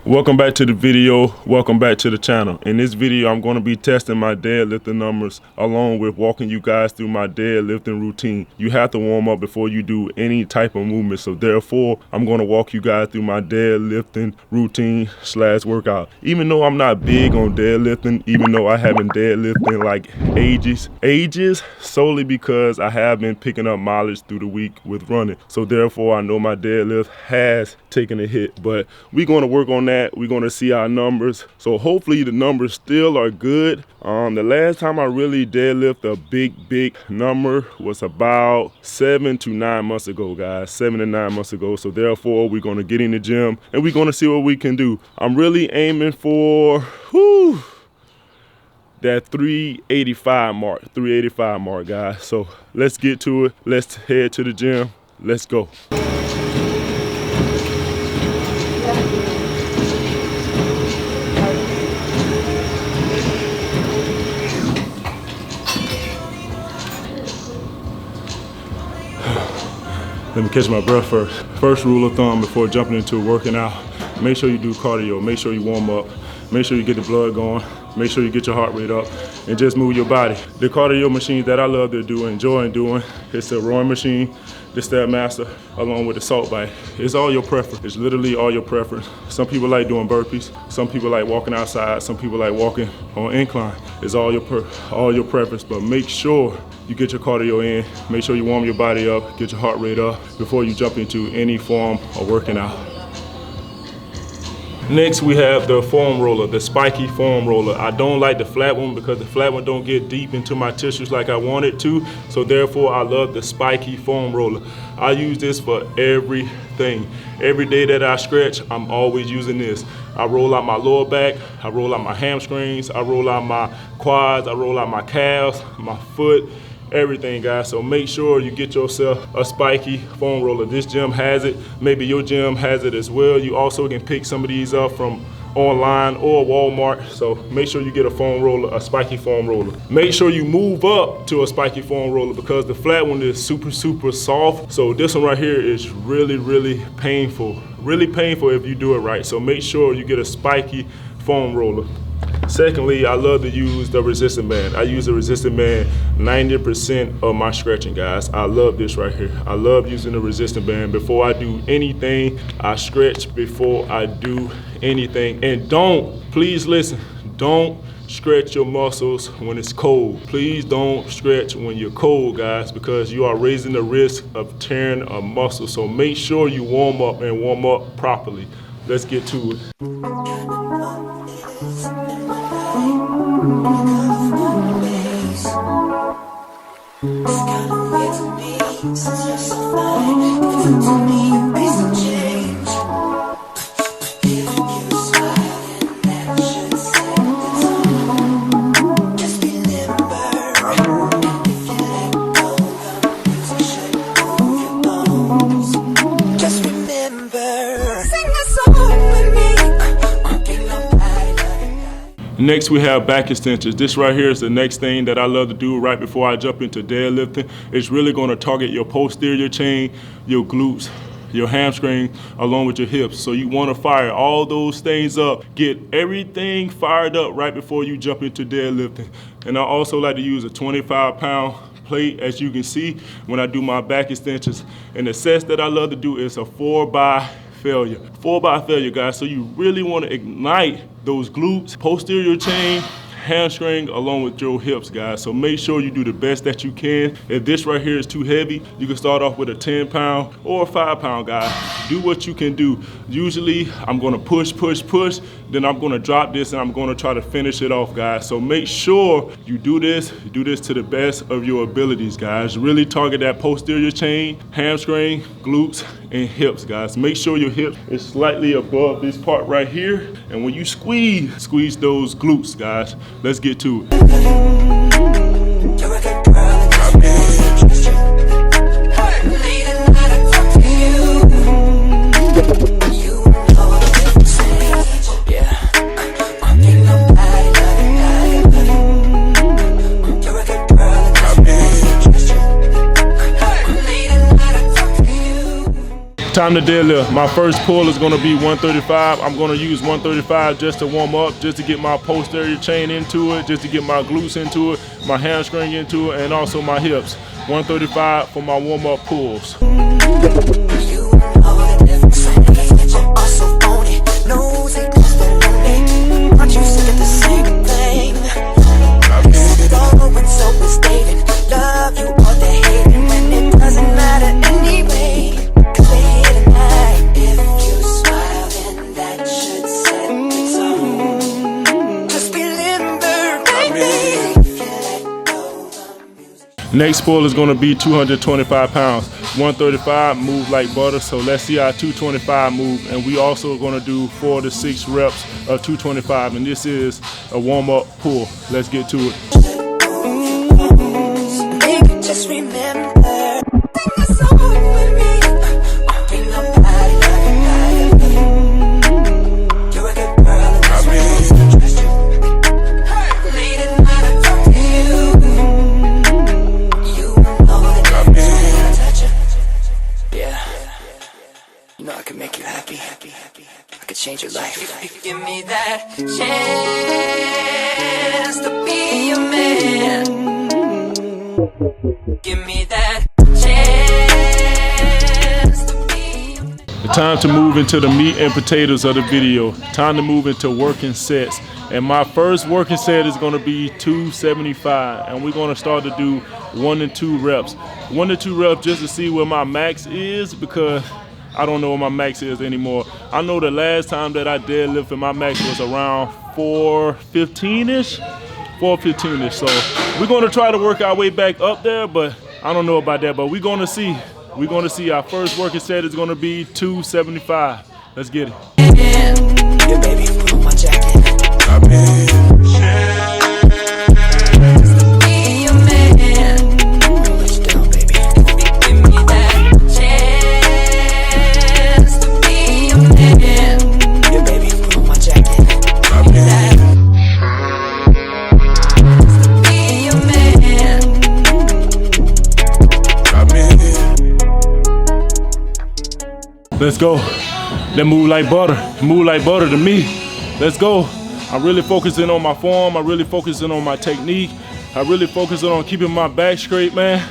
Welcome back to the video. Welcome back to the channel. In this video, I'm going to be testing my deadlifting numbers along with walking you guys through my deadlifting routine. You have to warm up before you do any type of movement. So therefore, I'm going to walk you guys through my deadlifting routine / workout. Even though I'm not big on deadlifting, even though I haven't deadlifted like ages, solely because I have been picking up mileage through the week with running. So therefore, I know my deadlift has taken a hit, but we're going to work on that. We're going to see our numbers. So hopefully the numbers still are good. The last time I really deadlift a big number was about 7 to 9 months ago, guys. 7 to 9 months ago. So therefore, we're going to get in the gym and we're going to see what we can do. I'm really aiming for that 385 mark, guys. So let's get to it. Let's head to the gym. Let's go. Let me catch my breath first. First rule of thumb before jumping into working out, make sure you do cardio, make sure you warm up, make sure you get the blood going, make sure you get your heart rate up, and just move your body. The cardio machines that I love to do, enjoy doing, it's the rowing machine, the Stairmaster, along with the salt bike. It's all your preference. It's literally all your preference. Some people like doing burpees. Some people like walking outside. Some people like walking on incline. It's all your preference, but make sure you get your cardio in, make sure you warm your body up, get your heart rate up before you jump into any form of working out. Next, we have the foam roller, the spiky foam roller. I don't like the flat one because the flat one don't get deep into my tissues like I want it to. So therefore, I love the spiky foam roller. I use this for everything. Every day that I stretch, I'm always using this. I roll out my lower back, I roll out my hamstrings, I roll out my quads, I roll out my calves, my foot, everything, guys. So make sure you get yourself a spiky foam roller. This gym has it. Maybe your gym has it as well. You also can pick some of these up from online or Walmart. So make sure you get a foam roller, a spiky foam roller. Make sure you move up to a spiky foam roller because the flat one is super soft. So this one right here is really painful. Really painful if you do it right. So make sure you get a spiky foam roller. Secondly, I love to use the resistance band. I use the resistance band 90% of my stretching, guys. I love this right here. I love using the resistance band. Before I do anything, I stretch before I do anything. And please listen, don't stretch your muscles when it's cold. Please don't stretch when you're cold, guys, because you are raising the risk of tearing a muscle. So make sure you warm up and warm up properly. Let's get to it. Next, we have back extensions. This right here is the next thing that I love to do right before I jump into deadlifting. It's really going to target your posterior chain, your glutes, your hamstring, along with your hips. So you want to fire all those things up. Get everything fired up right before you jump into deadlifting. And I also like to use a 25-pound plate, as you can see when I do my back extensions. And the sets that I love to do is a 4x failure. 4x failure, guys. So you really want to ignite those glutes, posterior chain, hamstring, along with your hips, guys. So make sure you do the best that you can. If this right here is too heavy, you can start off with a 10-pound or a 5-pound, guys. Do what you can do. Usually, I'm gonna push, then I'm gonna drop this and I'm gonna try to finish it off, guys. So make sure you do this to the best of your abilities, guys. Really target that posterior chain, hamstring, glutes, and hips, guys. Make sure your hip is slightly above this part right here. And when you squeeze those glutes, guys. Let's get to it. Time to deadlift. My first pull is gonna be 135. I'm gonna use 135 just to warm up, just to get my posterior chain into it, just to get my glutes into it, my hamstring into it, and also my hips. 135 for my warm-up pulls. Next pull is going to be 225 pounds. 135, move like butter. So let's see how 225 move. And we also going to do 4 to 6 reps of 225. And this is a warm-up pull. Let's get to it. Just remember. Change your life. Give me that chance to be a man. Give me that chance to be a man. The time to move into the meat and potatoes of the video. Time to move into working sets. And my first working set is going to be 275. And we're going to start to do 1 to 2 reps. 1 to 2 reps just to see where my max is, because I don't know what my max is anymore. I know the last time that I deadlifted, my max was around 415-ish. 415-ish. So we're gonna try to work our way back up there, but I don't know about that. But we're gonna see. We're gonna see. Our first working set is gonna be 275. Let's get it. Yeah, baby, put on my jacket. Let's go. That move like butter. Move like butter to me. Let's go. I'm really focusing on my form. I'm really focusing on my technique. I'm really focusing on keeping my back straight, man.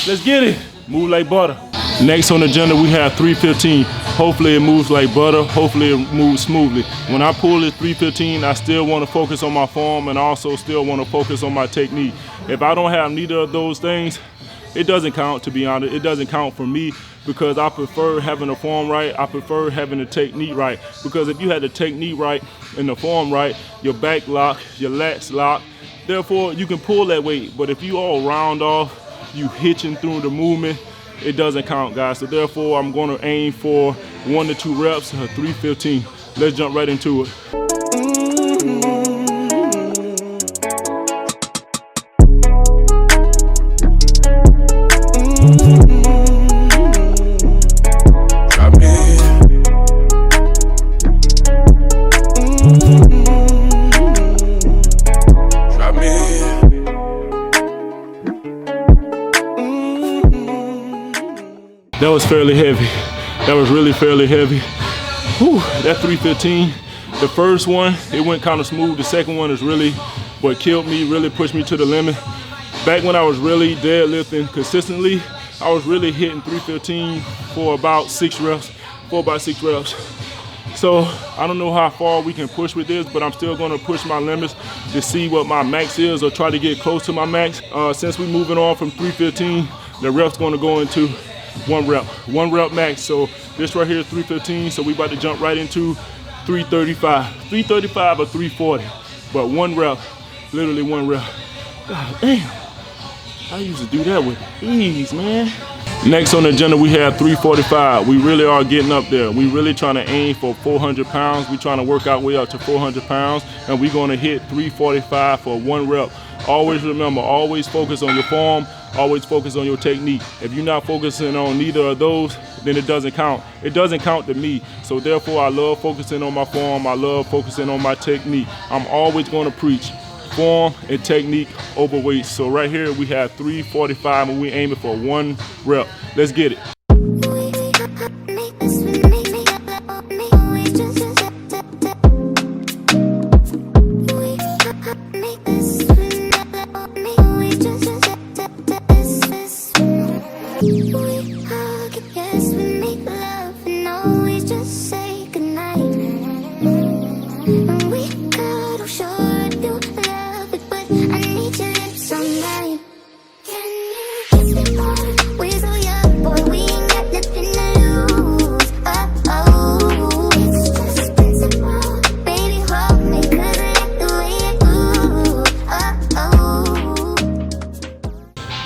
Let's get it. Move like butter. Next on the agenda, we have 315. Hopefully it moves like butter. Hopefully it moves smoothly. When I pull it 315, I still want to focus on my form and also still want to focus on my technique. If I don't have neither of those things, it doesn't count, to be honest. It doesn't count for me, because I prefer having the form right. I prefer having the technique right. Because if you had the technique right and the form right, your back lock, your lats lock, therefore you can pull that weight. But if you all round off, you hitching through the movement, it doesn't count, guys. So therefore I'm gonna aim for 1 to 2 reps of 315. Let's jump right into it. That was fairly heavy. That was really fairly heavy. Whew, that 315. The first one, it went kind of smooth. The second one is really what killed me, really pushed me to the limit. Back when I was really deadlifting consistently, I was really hitting 315 for about 6 reps, So I don't know how far we can push with this, but I'm still gonna push my limits to see what my max is, or try to get close to my max. Since we're moving on from 315, the rep's gonna go into 1 rep max. So this right here is 315. So we about to jump right into 335 or 340, but 1 rep, literally 1 rep. God damn, I used to do that with ease, man. Next on the agenda, we have 345. We really are getting up there. We really trying to aim for 400 pounds. We trying to work our way up to 400 pounds, and we're gonna hit 345 for 1 rep. Always remember, always focus on your form, always focus on your technique. If you're not focusing on neither of those, then it doesn't count. It doesn't count to me. So therefore, I love focusing on my form. I love focusing on my technique. I'm always gonna preach form and technique over weight. So right here, we have 345 and we aiming for 1 rep. Let's get it.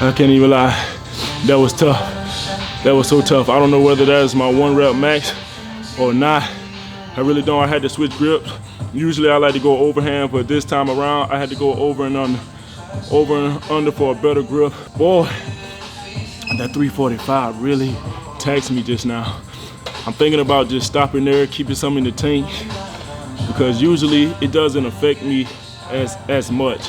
I can't even lie. That was tough. That was so tough. I don't know whether that is my 1 rep max or not. I really don't. I had to switch grips. Usually I like to go overhand, but this time around I had to go over and under. Over and under for a better grip. Boy, that 345 really taxed me just now. I'm thinking about just stopping there, keeping some in the tank, because usually it doesn't affect me as much.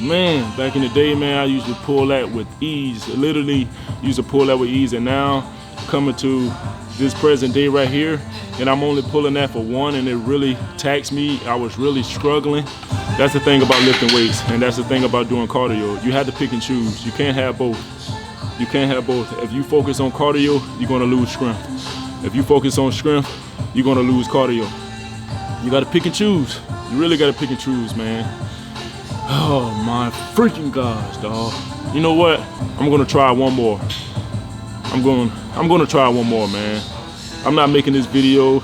Man, back in the day, man, I used to pull that with ease. Literally used to pull that with ease, and now coming to this present day right here, and I'm only pulling that for 1, and it really taxed me. I was really struggling. That's the thing about lifting weights, and that's the thing about doing cardio. You have to pick and choose. You can't have both. You can't have both. If you focus on cardio, you're gonna lose strength. If you focus on strength, you're gonna lose cardio. You gotta pick and choose. You really gotta pick and choose, man. Oh my freaking gosh, dog. You know what? I'm gonna try one more. I'm gonna try one more, man. I'm not making this video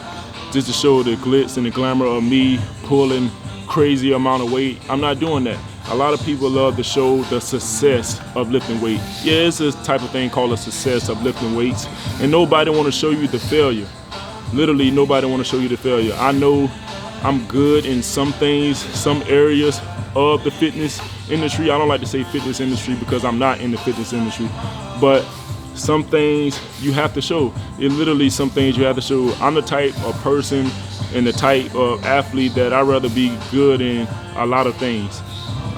just to show the glitz and the glamour of me pulling crazy amount of weight. I'm not doing that. A lot of people love to show the success of lifting weight. Yeah, it's a type of thing called a success of lifting weights, and nobody want to show you the failure. Literally, nobody want to show you the failure. I know I'm good in some things, some areas of the fitness industry. I don't like to say fitness industry because I'm not in the fitness industry, but some things you have to show. It literally some things you have to show. I'm the type of person and the type of athlete that I'd rather be good in a lot of things.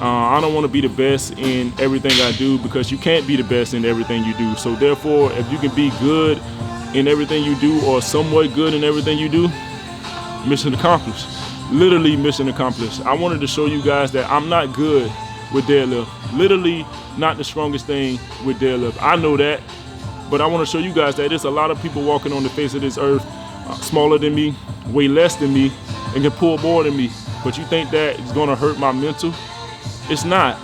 I don't want to be the best in everything I do, because you can't be the best in everything you do. So therefore, if you can be good in everything you do, or somewhat good in everything you do, mission accomplished. Literally mission accomplished. I wanted to show you guys that I'm not good with deadlift. Literally not the strongest thing with deadlift. I know that, but I want to show you guys that there's a lot of people walking on the face of this earth, smaller than me, way less than me, and can pull more than me. But you think that it's gonna hurt my mental? It's not.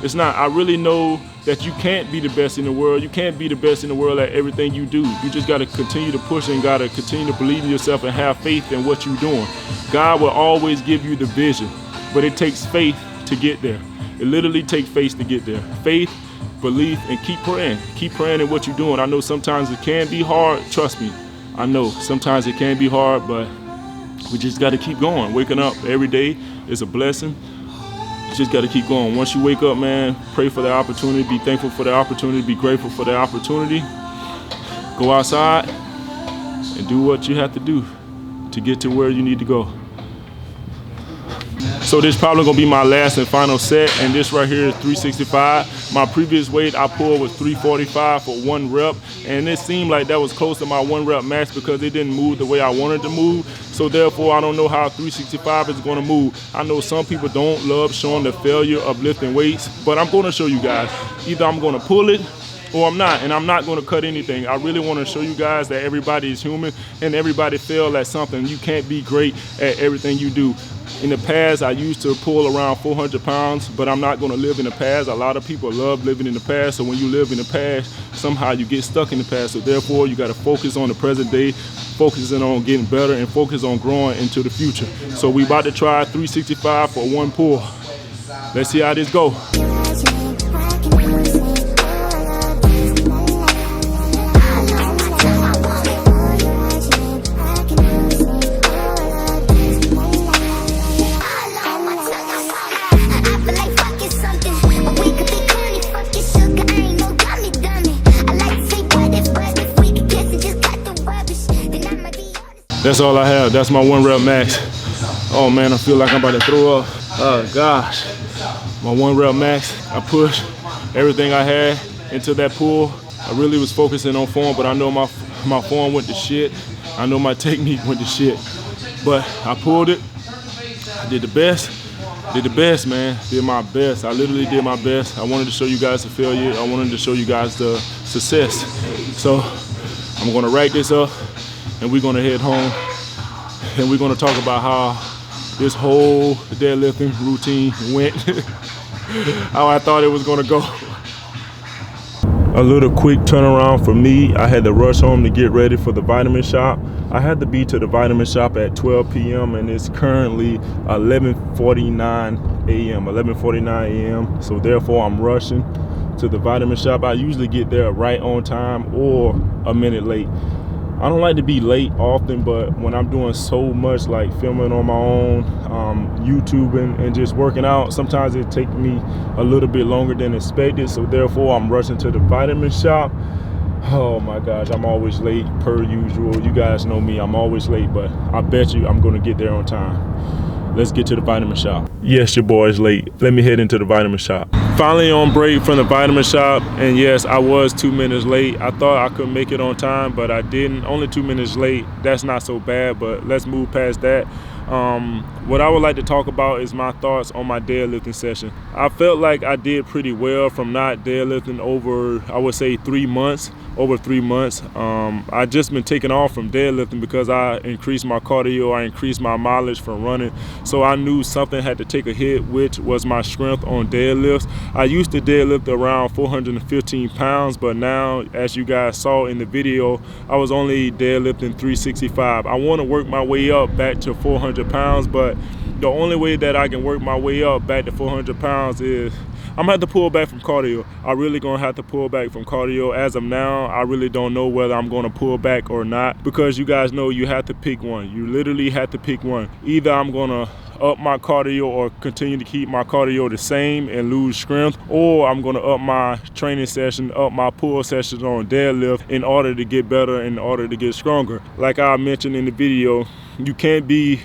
It's not. I really know that you can't be the best in the world. You can't be the best in the world at everything you do. You just gotta continue to push and gotta continue to believe in yourself and have faith in what you're doing. God will always give you the vision, but it takes faith to get there. It literally takes faith to get there. Faith, belief, and keep praying. Keep praying in what you're doing. I know sometimes it can be hard. Trust me. I know sometimes it can be hard, but we just got to keep going. Waking up every day is a blessing. You just got to keep going. Once you wake up, man, pray for the opportunity, be thankful for the opportunity, be grateful for the opportunity. Go outside and do what you have to do to get to where you need to go. So this probably gonna be my last and final set, and this right here is 365. My previous weight I pulled was 345 for 1 rep, and it seemed like that was close to my 1 rep max because it didn't move the way I wanted to move. So therefore, I don't know how 365 is gonna move. I know some people don't love showing the failure of lifting weights, but I'm gonna show you guys. Either I'm gonna pull it or I'm not, and I'm not gonna cut anything. I really wanna show you guys that everybody is human and everybody fails at something. You can't be great at everything you do. In the past, I used to pull around 400 pounds, but I'm not gonna live in the past. A lot of people love living in the past, so when you live in the past, somehow you get stuck in the past. So therefore, you gotta focus on the present day, focusing on getting better, and focus on growing into the future. So we about to try 365 for 1 pull. Let's see how this go. That's all I have. That's my 1 rep max. Oh man, I feel like I'm about to throw up. Oh gosh. My 1 rep max. I pushed everything I had into that pull. I really was focusing on form, but I know my form went to shit. I know my technique went to shit. But I pulled it. I did the best. Did the best, man. Did my best. I literally did my best. I wanted to show you guys the failure. I wanted to show you guys the success. So I'm gonna rack this up, and we're gonna head home, and we're gonna talk about how this whole deadlifting routine went, how I thought it was gonna go. A little quick turnaround for me. I had to rush home to get ready for the vitamin shop. I had to be to the vitamin shop at 12 p.m. and it's currently 11:49 a.m. So therefore I'm rushing to the vitamin shop. I usually get there right on time or a minute late. I don't like to be late often, but when I'm doing so much like filming on my own, YouTubing and just working out, sometimes it takes me a little bit longer than expected. So therefore I'm rushing to the vitamin shop. Oh my gosh, I'm always late per usual. You guys know me, I'm always late, but I bet you I'm gonna get there on time. Let's get to the vitamin shop. Yes, your boy's late. Let me head into the vitamin shop. Finally on break from the vitamin shop, and yes, I was 2 minutes late. I thought I could make it on time, but I didn't. Only 2 minutes late. That's not so bad, but let's move past that. What I would like to talk about is my thoughts on my deadlifting session. I felt like I did pretty well from not deadlifting over, I would say, 3 months. Over 3 months. I just been taking off from deadlifting because I increased my cardio, I increased my mileage from running. So I knew something had to take a hit, which was my strength on deadlifts. I used to deadlift around 415 pounds, but now, as you guys saw in the video, I was only deadlifting 365. I want to work my way up back to 400 pounds, but the only way that I can work my way up back to 400 pounds is I'm gonna have to pull back from cardio. I really gonna have to pull back from cardio. As of now, I really don't know whether I'm gonna pull back or not, because you guys know you have to pick one. You literally have to pick one. Either I'm gonna up my cardio or continue to keep my cardio the same and lose strength, or I'm gonna up my training session, up my pull sessions on deadlift in order to get better, in order to get stronger. Like I mentioned in the video, you can't be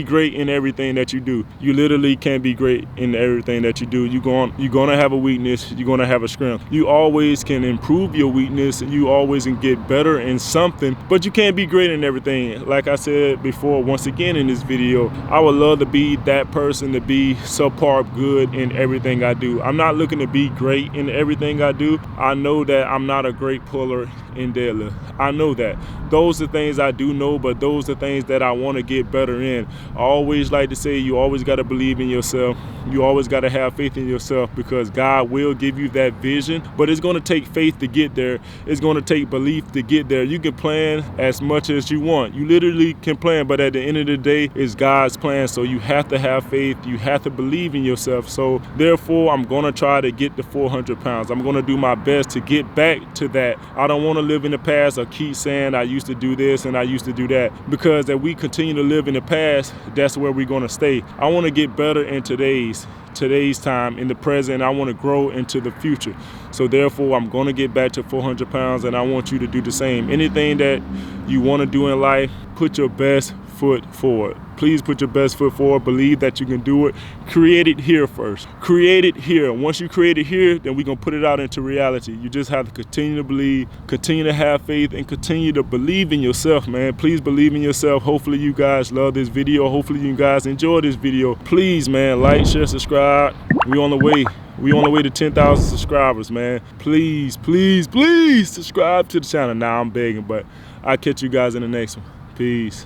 great in everything that you do. You literally can't be great in everything that you do. You're gonna have a weakness, you're gonna have a strength. You always can improve your weakness, you always can get better in something, but you can't be great in everything. Like I said before, once again in this video, I would love to be that person, to be subpar good in everything I do. I'm not looking to be great in everything I do. I know that I'm not a great puller in deadlift. I know that. Those are things I do know, but those are things that I want to get better in. I always like to say you always got to believe in yourself. You always got to have faith in yourself, because God will give you that vision, but it's going to take faith to get there. It's going to take belief to get there. You can plan as much as you want. You literally can plan, but at the end of the day, it's God's plan. So you have to have faith. You have to believe in yourself. So therefore, I'm going to try to get to 400 pounds. I'm going to do my best to get back to that. I don't want to live in the past or keep saying I used to do this and I used to do that, because if we continue to live in the past, that's where we're going to stay. I want to get better in today's time, in the present. I want to grow into the future. So therefore, I'm going to get back to 400 pounds, and I want you to do the same. Anything that you want to do in life, put your best foot forward. Please put your best foot forward. Believe that you can do it. Create it here first. Create it here. Once you create it here, then we're going to put it out into reality. You just have to continue to believe, continue to have faith, and continue to believe in yourself, man. Please believe in yourself. Hopefully you guys love this video. Hopefully you guys enjoy this video. Please, man, like, share, subscribe. We on the way. We on the way to 10,000 subscribers, man. Please, please, please subscribe to the channel. Now I'm begging, but I'll catch you guys in the next one. Peace.